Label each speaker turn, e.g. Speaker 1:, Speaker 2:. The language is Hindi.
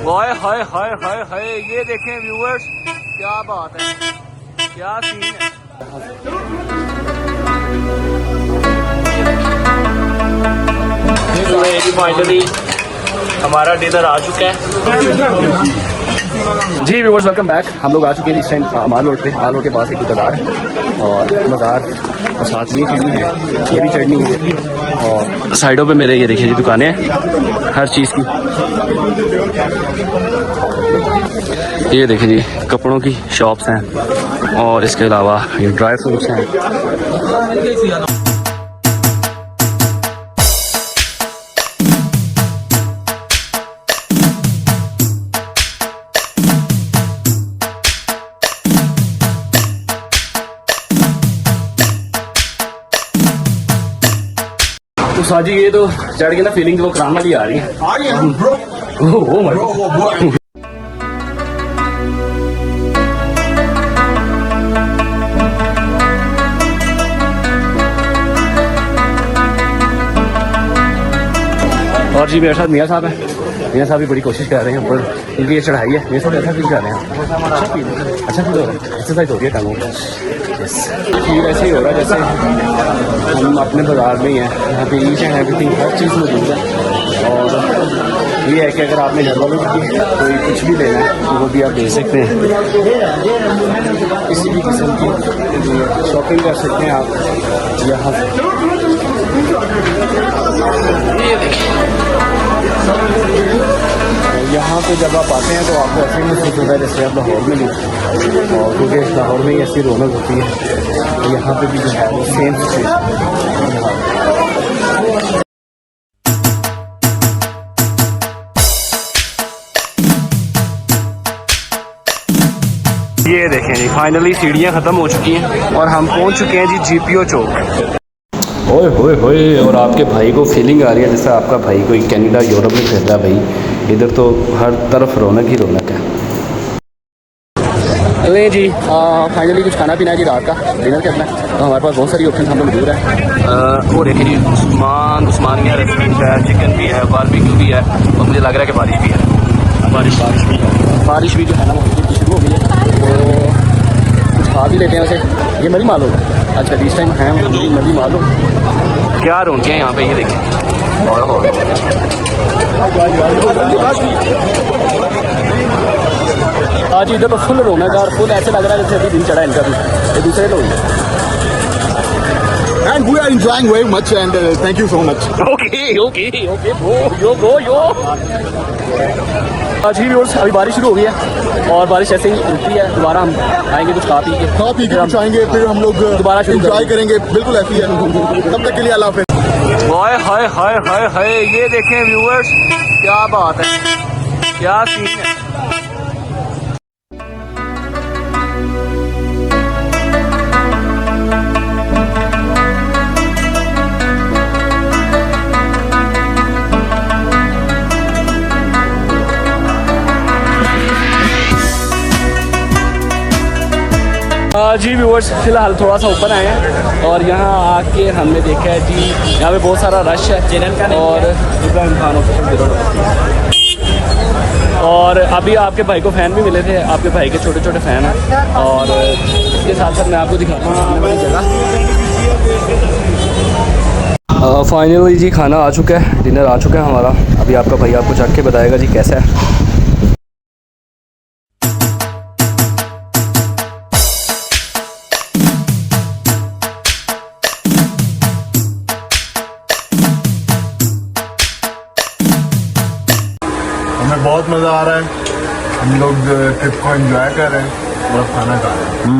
Speaker 1: हाय हाय हाय हाय हाय, ये देखें व्यूअर्स, क्या बात है, क्या सीन है। फाइनली हमारा डिनर आ चुका है। जी व्यूअर्स, वेलकम बैक। हम लोग आ चुके हैं इस टाइम माल रोड पे। माल रोड के पास एक दुकानदार है और मज़ार और साथ में चटनी है, ये भी चटनी है और साइडों पे मेरे ये देखिए जी दुकानें हैं हर चीज़ की। ये देखिए जी कपड़ों की शॉप्स हैं और इसके अलावा ये ड्राई फ्रूट्स हैं। तो साजी ये तो चढ़ के ना फीलिंग वो कराम वाली आ रही है। और जी मेरे साथ मियाँ साहब है। मियाँ साहब भी बड़ी कोशिश कर रहे हैं ऊपर, क्योंकि ये चढ़ाई है। मेरे साथ ऐसा फील कर रहे हैं, अच्छा फील हो रहा है, एक्सरसाइज हो रही है टांगों की। फील ऐसे ही हो रहा है जैसे हम अपने बाजार में ही हैं। यहाँ पे ईच एंड एवरीथिंग हर चीज़ मौजूद है। और ये है कि अगर आपने घर वालों की कोई कुछ भी लेना है तो वो भी आप ले सकते हैं। किसी भी किस्म की शॉपिंग कर सकते हैं आप यहाँ से। ये देखिए यहाँ पे जब आप आते हैं तो आपको ऐसे महसूस होता है जैसे आप लाहौर में नहीं, और क्योंकि लाहौर में ही ऐसी रौनक होती है तो यहाँ पे भी जो है वो सेम ये देखें जी फाइनली सीढ़ियाँ ख़त्म हो चुकी हैं और हम पहुँच चुके हैं जी GPO चौक। ओए होए होए, और आपके भाई को फीलिंग आ रही है जैसे आपका भाई कोई कनाडा यूरोप में फिर रहा है। भाई इधर तो हर तरफ रौनक ही रौनक है। अरे जी फाइनली कुछ खाना पीना है जी, रात का डिनर करना है तो हमारे पास बहुत सारी ऑप्शन हम लोग मौजूद है। वो देखिए जी उस्मानिया रेस्टोरेंट है, चिकन भी है, बारबेक्यू भी है और मुझे लग रहा है कि बारिश भी है। बारिश भी जो है ना वो शुरू हो गई है तो कुछ खा भी लेते हैं। वैसे ये मरी माल होगा अच्छा इस टाइम है मरी माल हो। क्या रौनक है यहाँ पे, ये देखिए। आज इधर तो फुल रौनक है और फुल ऐसे लग रहा है जैसे अभी दिन चढ़ा है इनका भी, ये दूसरे लोग।
Speaker 2: And we are enjoying very much and thank you so much.
Speaker 1: Okay, bro, yo. Ji viewers, अभी बारिश शुरू हो गई है और बारिश ऐसे ही रुकती है। दोबारा हम आएंगे कुछ खा पी के
Speaker 2: कुछ आएंगे, फिर हम लोग
Speaker 1: दोबारा
Speaker 2: एंजॉय करेंगे। बिल्कुल ऐसी है। तब तक के लिए अल्लाह हाफ़िज़।
Speaker 1: हाय हाय हाय हाय हाय, ये देखें व्यूअर्स, क्या बात है, क्या सीन है। जी व्यूअर्स, फिलहाल थोड़ा सा ऊपर आए हैं और यहाँ आके हमने देखा है जी यहाँ पे बहुत सारा रश है और इब्राहिम खान और अभी आपके भाई को फ़ैन भी मिले थे, आपके भाई के छोटे छोटे फ़ैन हैं। और इसके साथ साथ मैं आपको दिखाता हूँ सामने वाली जगह। फाइनली जी खाना आ चुका है, डिनर आ चुका है हमारा। अभी आपका भाई आपको चख के बताएगा जी कैसा है।
Speaker 2: हमें बहुत मज़ा आ रहा है, हम लोग ट्रिप को एंजॉय कर रहे हैं और खाना खा रहे हैं।